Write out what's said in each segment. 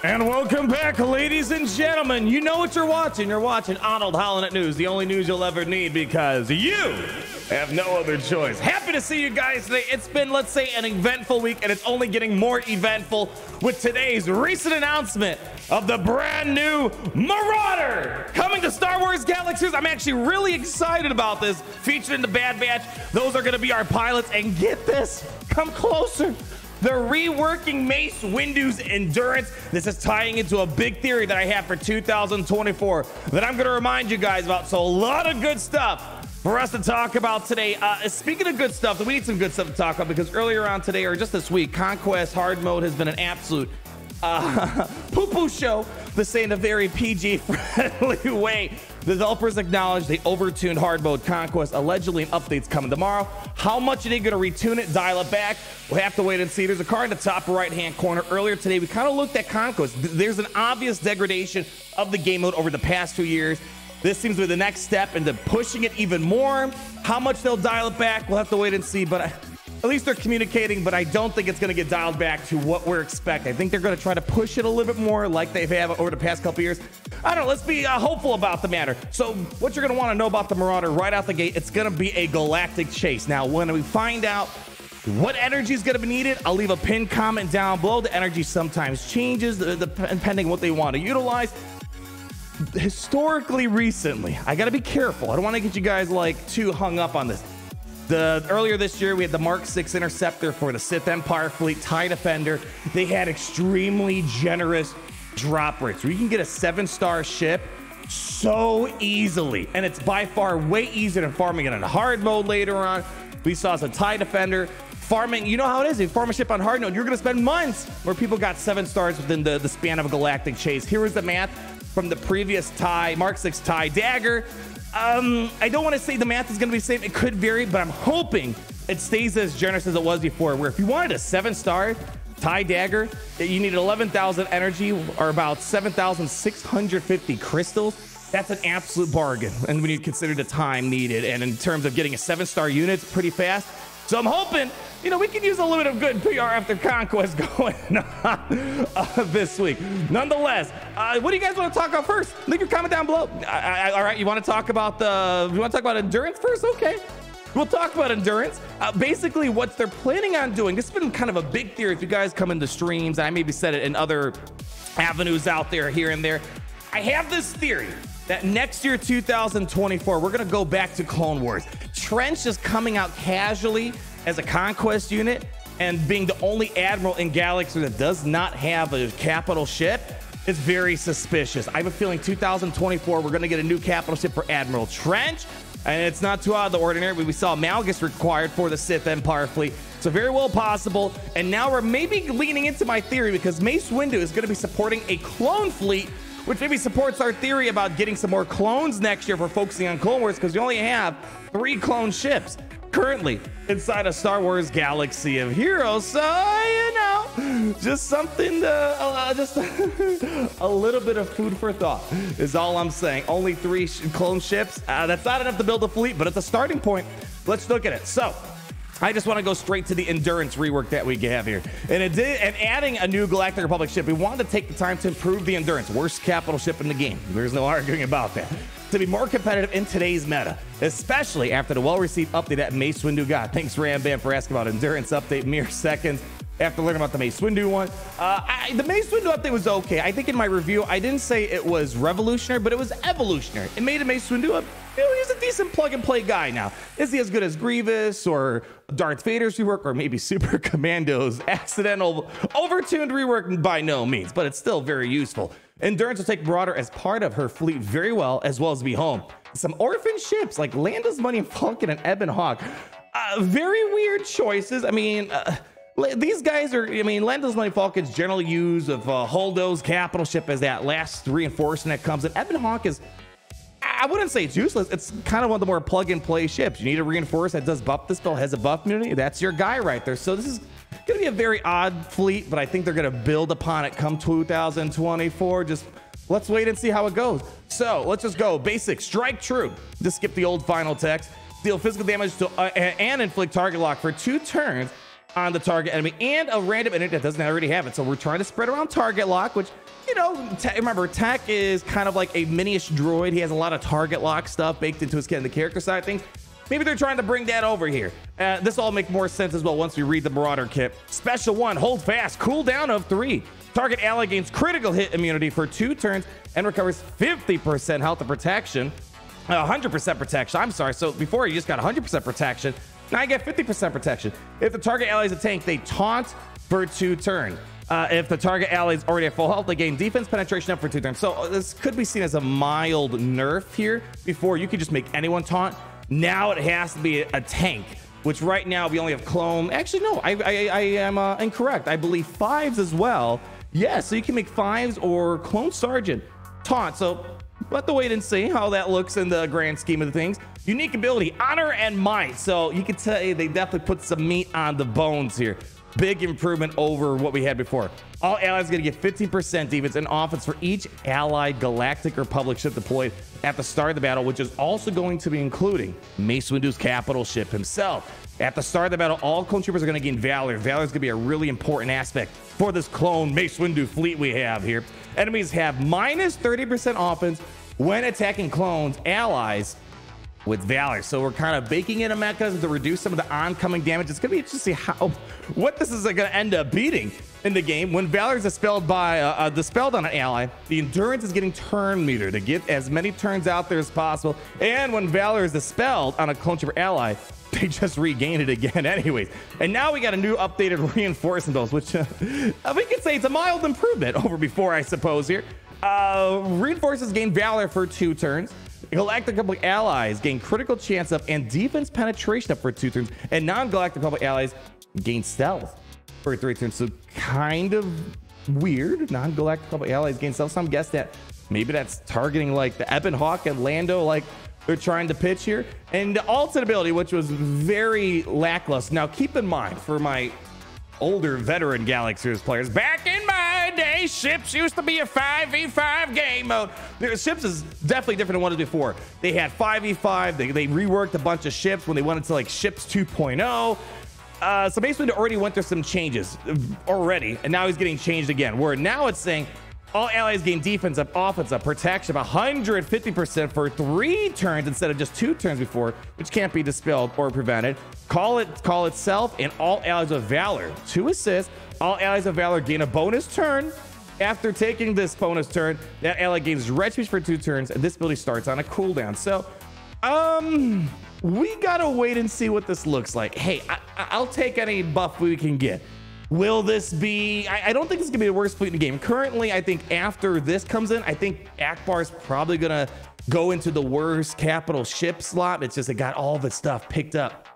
And welcome back, ladies and gentlemen. You know what you're watching. You're watching Arnold Holland News, the only news you'll ever need because you have no other choice. Happy to see you guys today. It's been, let's say, an eventful week, and it's only getting more eventful with today's recent announcement of the brand new Marauder coming to Star Wars Galaxies. I'm actually really excited about this. Featured in the Bad Batch. Those are going to be our pilots. And get this, come closer. They're reworking Mace Windu's endurance. This is tying into a big theory that I have for 2024 that I'm going to remind you guys about. So a lot of good stuff for us to talk about today. Speaking of good stuff, we need some good stuff to talk about because earlier on today, or just this week, Conquest Hard Mode has been an absolute poo-poo show, to say in a very PG-friendly way. The developers acknowledge they overtuned hard mode Conquest. Allegedly, an update's coming tomorrow. How much are they going to retune it, dial it back? We'll have to wait and see. There's a card in the top right-hand corner. Earlier today, we kind of looked at Conquest. There's an obvious degradation of the game mode over the past 2 years. This seems to be the next step into pushing it even more. How much they'll dial it back, we'll have to wait and see. But at least they're communicating, but I don't think it's going to get dialed back to what we're expecting. I think they're going to try to push it a little bit more like they've had over the past couple years. I don't know. Let's be hopeful about the matter. So what you're going to want to know about the Marauder right out the gate, it's going to be a galactic chase. Now, when we find out what energy is going to be needed, I'll leave a pinned comment down below. The energy sometimes changes depending on what they want to utilize. Historically, recently, I got to be careful. I don't want to get you guys like too hung up on this. Earlier this year, we had the Mark 6 Interceptor for the Sith Empire fleet, TIE Defender. They had extremely generous drop rates where you can get a 7-star ship so easily. And it's by far way easier than farming it in hard mode later on. We saw as a TIE Defender. Farming, you know how it is. If you farm a ship on hard mode, you're going to spend months where people got 7 stars within the span of a galactic chase. Here is the math from the previous Mark 6 TIE Dagger. I don't want to say the math is going to be the same. It could vary, but I'm hoping it stays as generous as it was before, where if you wanted a 7-star TIE Dagger, you needed 11,000 energy or about 7,650 crystals. That's an absolute bargain. And when you consider the time needed, and in terms of getting a 7-star unit, it's pretty fast. So I'm hoping, you know, we can use a little bit of good PR after Conquest going on this week. Nonetheless, what do you guys want to talk about first? Leave your comment down below. All right, you want to talk about endurance first? Okay, we'll talk about endurance. Basically, what they're planning on doing. This has been kind of a big theory. If you guys come into streams, I maybe said it in other avenues out there here and there. I have this theory that next year, 2024, we're going to go back to Clone Wars. Trench is coming out casually as a Conquest unit and being the only admiral in Galaxy that does not have a capital ship is very suspicious. I have a feeling 2024, we're going to get a new capital ship for Admiral Trench, and it's not too out of the ordinary. We saw Malgus required for the Sith Empire fleet, so very well possible. And now we're maybe leaning into my theory because Mace Windu is going to be supporting a clone fleet, which maybe supports our theory about getting some more clones next year for focusing on Clone Wars, because you only have 3 clone ships currently inside a Star Wars Galaxy of Heroes. So, you know, just something to, just a little bit of food for thought is all I'm saying. Only 3 clone ships. That's not enough to build a fleet, but it's a starting point. Let's look at it. So, I just want to go straight to the endurance rework that we have here. And adding a new Galactic Republic ship, we wanted to take the time to improve the endurance. Worst capital ship in the game. There's no arguing about that. To be more competitive in today's meta, especially after the well-received update that Mace Windu got. Thanks, Rambam, for asking about endurance update mere seconds after learning about the Mace Windu one. The Mace Windu update was okay. I think in my review, I didn't say it was revolutionary, but it was evolutionary. It made a Mace Windu he's a decent plug-and-play guy now. Is he as good as Grievous or Darth Vader's rework, or maybe Super Commando's accidental overtuned rework? By no means, but it's still very useful. Endurance will take Marauder as part of her fleet very well as be home. Some orphan ships like Lando's Money Falcon and Ebon Hawk. Very weird choices. I mean, these guys are, Lando's Money Falcon's generally used of Holdo's capital ship as that last reinforcement that comes in. Ebon Hawk is, I wouldn't say it's useless. It's kind of one of the more plug-and-play ships. You need a reinforce that does buff the spell, has a buff immunity. That's your guy right there. So this is going to be a very odd fleet, but I think they're going to build upon it come 2024. Just let's wait and see how it goes. So let's just go. Basic, strike true. Just skip the old final text. Deal physical damage to and inflict target lock for 2 turns on the target enemy and a random enemy that doesn't already have it. So we're trying to spread around target lock, which you know, remember, Tech is kind of like a mini-ish droid. He has a lot of target lock stuff baked into his kit on the character side of things. Maybe they're trying to bring that over here. This all make more sense as well once we read the Marauder kit. Special 1, hold fast, cooldown of 3. Target ally gains critical hit immunity for 2 turns and recovers 50% health and protection. 100% protection. I'm sorry. So before you just got 100% protection. Now I get 50% protection. If the target ally is a tank, they taunt for 2 turns. If the target ally is already at full health, they gain defense penetration up for 2 turns. So this could be seen as a mild nerf here. Before you could just make anyone taunt. Now it has to be a tank, which right now we only have clone. Actually, no, I am incorrect. I believe 5s as well. Yeah, so you can make 5s or clone sergeant taunt. So we'll have to wait and see how that looks in the grand scheme of the things. Unique ability, honor and might. So you could say they definitely put some meat on the bones here. Big improvement over what we had before. All allies are going to get 15% defense and offense for each allied Galactic Republic ship deployed at the start of the battle, which is also going to be including Mace Windu's capital ship himself. At the start of the battle, all clone troopers are going to gain Valor. Valor is going to be a really important aspect for this clone Mace Windu fleet we have here. Enemies have minus 30% offense when attacking clones allies with Valor. So we're kind of baking in a mechanism to reduce some of the oncoming damage. It's going to be interesting to see what this is going to end up beating in the game. When Valor is dispelled on an ally, the endurance is getting turn meter to get as many turns out there as possible. And when Valor is dispelled on a clone trooper ally, they just regain it again anyways. And now we got a new updated reinforcement dose, which we could say it's a mild improvement over before, I suppose here. Reinforcements gain Valor for 2 turns. Galactic Republic allies gain critical chance up and defense penetration up for 2 turns, and non-Galactic Republic allies gain stealth for 3 turns. So kind of weird. Non-Galactic Republic allies gain stealth. Some guess that maybe that's targeting like the Ebon Hawk and Lando, like they're trying to pitch here. And the ultimate ability, which was very lackluster. Now keep in mind, for my older veteran Galaxy Series players, back in my day, ships used to be a 5v5 game mode. Ships is definitely different than what it was before. They had 5v5. They reworked a bunch of ships when they went into like ships 2.0. So Mace Windu already went through some changes already, and now he's getting changed again. Where now it's saying all allies gain defense up, offense up, protection up 150% for 3 turns instead of just 2 turns before, which can't be dispelled or prevented. Call itself, and all allies of Valor 2 assists. All allies of Valor gain a bonus turn. After taking this bonus turn, that ally gains red speech for 2 turns, and this ability starts on a cooldown. So, we gotta wait and see what this looks like. Hey, I'll take any buff we can get. Will this be... I don't think this is going to be the worst fleet in the game. Currently, I think after this comes in, I think Akbar is probably going to go into the worst capital ship slot. It's just it got all of its stuff picked up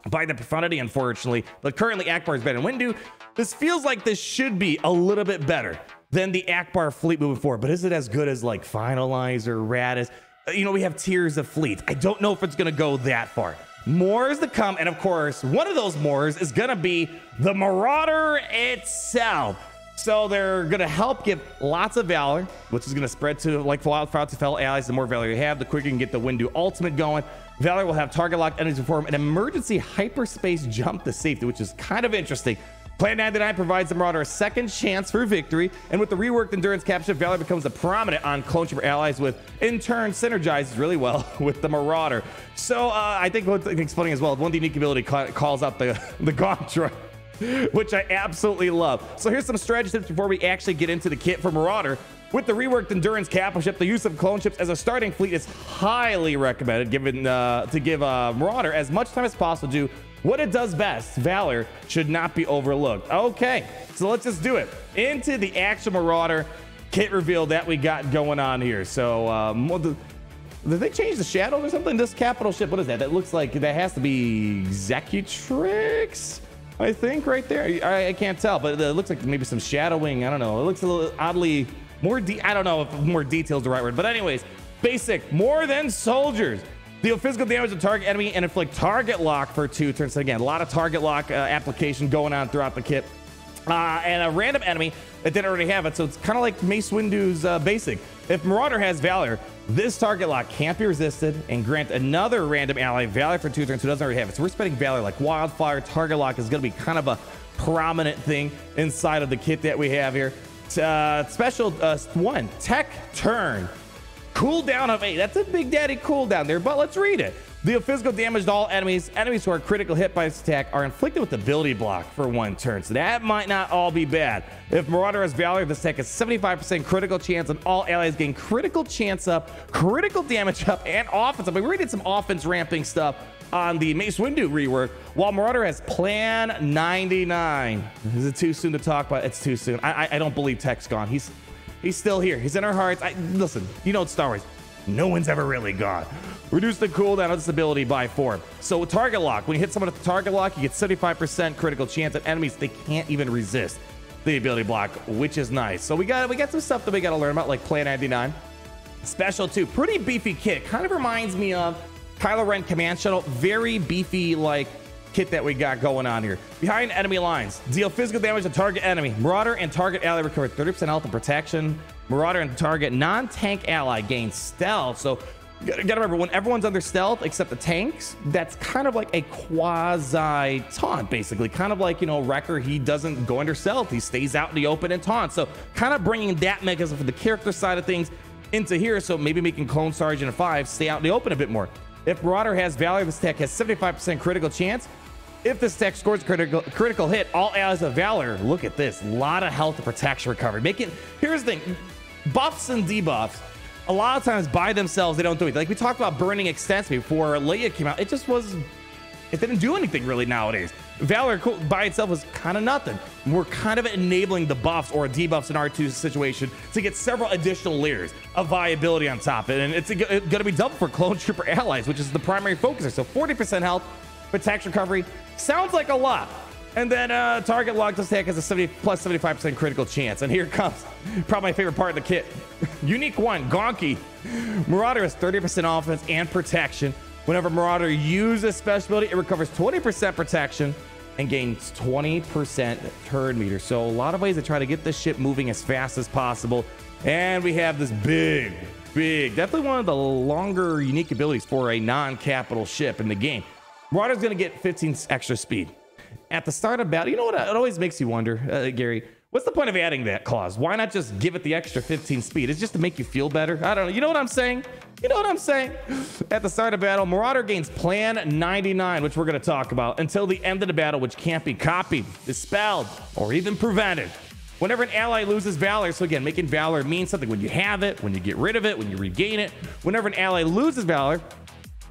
by the profundity, unfortunately. But currently, Akbar is better than Windu. This feels like this should be a little bit better than the Akbar fleet moving forward. But is it as good as like Finalizer, Radis? You know, we have tiers of fleet. I don't know if it's going to go that far. More is to come, and of course, one of those mores is gonna be the Marauder itself. So they're gonna help give lots of Valor, which is gonna spread to like wildfire to fellow allies. The more Valor you have, the quicker you can get the Windu ultimate going. Valor will have target lock enemies perform an emergency hyperspace jump to safety, which is kind of interesting. Plan 99 provides the Marauder a second chance for victory, and with the reworked endurance capture, Valor becomes a prominent on clone trooper allies, with in turn synergizes really well with the Marauder. So I think what's explaining as well, one unique ability calls out the Gauntlet, which I absolutely love. So here's some strategy tips before we actually get into the kit for Marauder. With the reworked endurance capital ship, the use of clone ships as a starting fleet is highly recommended, to give Marauder as much time as possible to do what it does best. Valor should not be overlooked. Okay, so let's just do it. Into the actual Marauder kit reveal that we got going on here. So, did they change the shadow or something? This capital ship, what is that? That looks like that has to be Executrix, I think, right there. I can't tell, but it looks like maybe some shadowing. I don't know. It looks a little oddly more. I don't know if more detail is the right word, but anyways, basic. More than soldiers. Deal physical damage to target enemy and inflict target lock for 2 turns. So again, a lot of target lock application going on throughout the kit. And a random enemy that didn't already have it. So it's kind of like Mace Windu's basic. If Marauder has Valor, this target lock can't be resisted and grant another random ally Valor for 2 turns who doesn't already have it. So we're spending Valor like wildfire. Target lock is going to be kind of a prominent thing inside of the kit that we have here. Special 1, tech turn. Cooldown of 8. That's a big daddy cooldown there, but let's read it. Deal physical damage to all enemies. Enemies who are critical hit by this attack are inflicted with ability block for 1 turn. So that might not all be bad. If Marauder has Valor, this attack has 75% critical chance, and all allies gain critical chance up, critical damage up, and offense up. We already did some offense ramping stuff on the Mace Windu rework, while Marauder has Plan 99. Is it too soon to talk about? It's too soon. I don't believe Tech's gone. He's still here. He's in our hearts. Listen, you know it's Star Wars. No one's ever really gone. Reduce the cooldown of this ability by 4. So target lock. When you hit someone at the target lock, you get 75% critical chance at enemies. They can't even resist the ability block, which is nice. So we got some stuff that we got to learn about, like Plan 99. Special 2, pretty beefy kit. Kind of reminds me of Kylo Ren Command Shuttle. Very beefy like kit that we got going on here. Behind enemy lines, deal physical damage to target enemy. Marauder and target ally recover 30% health and protection. Marauder and target non-tank ally gain stealth. So you gotta remember, when everyone's under stealth except the tanks, that's kind of like a quasi taunt, basically. Kind of like, you know, Wrecker, he doesn't go under stealth, he stays out in the open and taunts. So kind of bringing that mechanism for the character side of things into here, so maybe making Clone Sergeant 5 stay out in the open a bit more. If Marauder has Valor, this attack has 75% critical chance. If this attack scores critical hit, all allies of Valor, look at this, a lot of health and protection recovery. Here's the thing, buffs and debuffs, a lot of times by themselves, they don't do it. Like we talked about burning extensively before Leia came out. It didn't do anything really nowadays. Valor by itself was kind of nothing. We're kind of enabling the buffs or debuffs in R2's situation to get several additional layers of viability on top of it. And it's going to be double for Clone Trooper allies, which is the primary focuser. So 40% health, protection recovery, sounds like a lot. And then target locked attack has a plus 75% critical chance. And here comes probably my favorite part of the kit. Unique 1, Gonky. Marauder has 30% offense and protection. Whenever Marauder uses special ability, it recovers 20% protection and gains 20% turn meter. So a lot of ways to try to get this ship moving as fast as possible. And we have this big, definitely one of the longer unique abilities for a non-capital ship in the game. Marauder's going to get 15 extra speed. At the start of battle, you know what? It always makes you wonder, Gary, what's the point of adding that clause? Why not just give it the extra 15 speed? It's just to make you feel better. I don't know. You know what I'm saying? You know what I'm saying? At the start of battle, Marauder gains Plan 99, which we're going to talk about, until the end of the battle, which can't be copied, dispelled, or even prevented. Whenever an ally loses Valor, so again, making Valor mean something. When you have it, when you get rid of it, when you regain it. Whenever an ally loses Valor,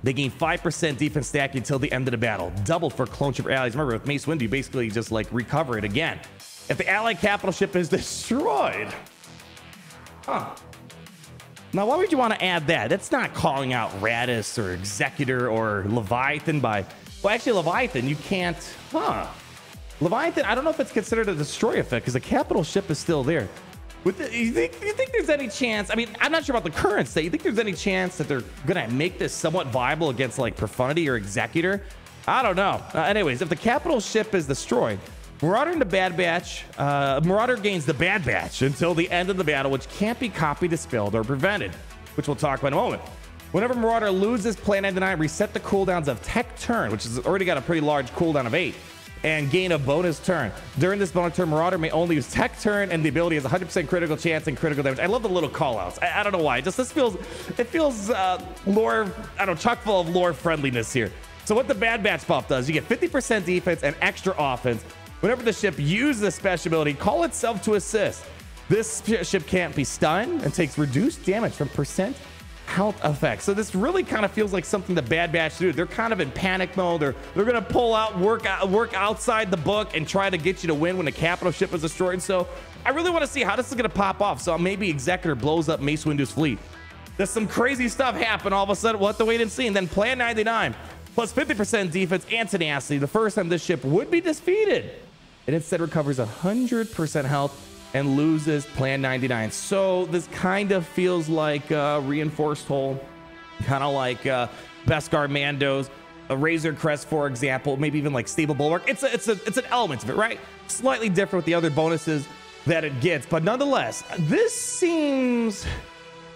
they gain 5% defense stack until the end of the battle. Double for Clone Trooper allies. Remember, with Mace Windu, you basically just like recover it again. If the allied capital ship is destroyed. Now, why would you want to add that? That's not calling out Radis or Executor or Leviathan by... Well, actually, Leviathan, you can't... Leviathan, I don't know if it's considered a destroy effect because the capital ship is still there. You think there's any chance? I mean, I'm not sure about the current state. You think there's any chance that they're gonna make this somewhat viable against like Profundity or Executor? I don't know. Anyways, if the capital ship is destroyed, Marauder in the Bad Batch, Marauder gains the Bad Batch until the end of the battle, which can't be copied, dispelled, or prevented, which we'll talk about in a moment. Whenever Marauder loses Plan 99, reset the cooldowns of Tech Turn, which has already got a pretty large cooldown of 8. And gain a bonus turn. During this bonus turn, Marauder may only use Tech Turn, and the ability has 100% critical chance and critical damage. I love the little callouts. I don't know why. It feels lore, I don't know, chock full of lore friendliness here. So what the Bad Batch buff does, you get 50% defense and extra offense. Whenever the ship uses a special ability, call itself to assist. This ship can't be stunned and takes reduced damage from percent health effects. So this really kind of feels like something the Bad Batch do. They're kind of in panic mode. They're going to pull out, work outside the book and try to get you to win when the capital ship is destroyed. So I really want to see how this is going to pop off. So maybe Executor blows up Mace Windu's fleet. There's some crazy stuff happen. All of a sudden, we'll have to wait and see. And then Plan 99 plus 50% defense and tenacity. The first time this ship would be defeated. It instead recovers 100% health and loses Plan 99. So this kind of feels like Reinforced Hull, kind of like Beskar Mandos, a Razor Crest, for example, maybe even like Stable Bulwark. It's an element of it, right? Slightly different with the other bonuses that it gets, but nonetheless, this seems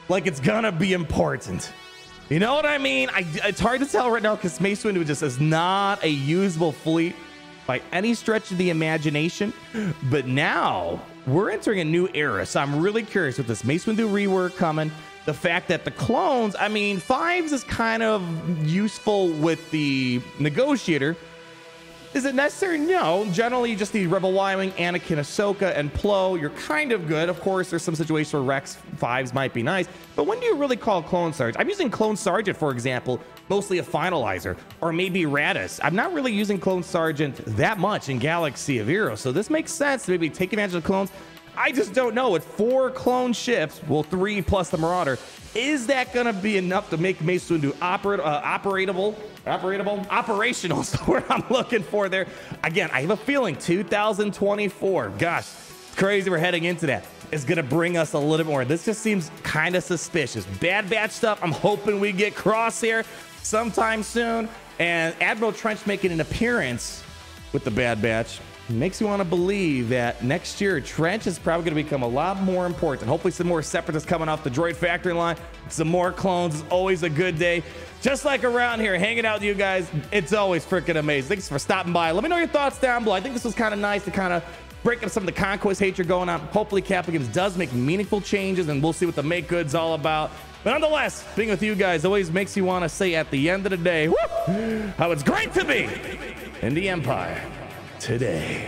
like it's gonna be important. You know what I mean? It's hard to tell right now because Mace Windu just is not a usable fleet by any stretch of the imagination. But now we're entering a new era. So I'm really curious with this Mace Windu rework coming. The fact that the clones, I mean, 5s is kind of useful with the negotiator. Is it necessary? No. Generally, you just need Rebel Y-Wing, Anakin, Ahsoka, and Plo. You're kind of good. Of course, there's some situations where Rex 5s might be nice. But when do you really call Clone Sergeant? I'm using Clone Sergeant, for example, mostly a finalizer, or maybe Radis. I'm not really using Clone Sergeant that much in Galaxy of Heroes. So this makes sense to maybe take advantage of the clones. I just don't know. With 4 clone ships, well, 3 plus the Marauder, is that going to be enough to make Mace Windu operational is the word I'm looking for there. Again, I have a feeling 2024, gosh, it's crazy we're heading into that, is going to bring us a little bit more. This just seems kind of suspicious. Bad Batch stuff, I'm hoping we get Crosshair sometime soon. And Admiral Trench making an appearance with the Bad Batch makes you want to believe that next year Trench is probably going to become a lot more important. Hopefully some more Separatists coming off the droid factory line, some more clones. Is always a good day, just like around here hanging out with you guys. It's always freaking amazing. Thanks for stopping by. Let me know your thoughts down below. I think this was kind of nice to kind of break up some of the conquest hatred going on. Hopefully Capital Games does make meaningful changes, and we'll see what the make good's all about. But nonetheless, being with you guys always makes you want to say at the end of the day, whoop, how it's great to be in the Empire today.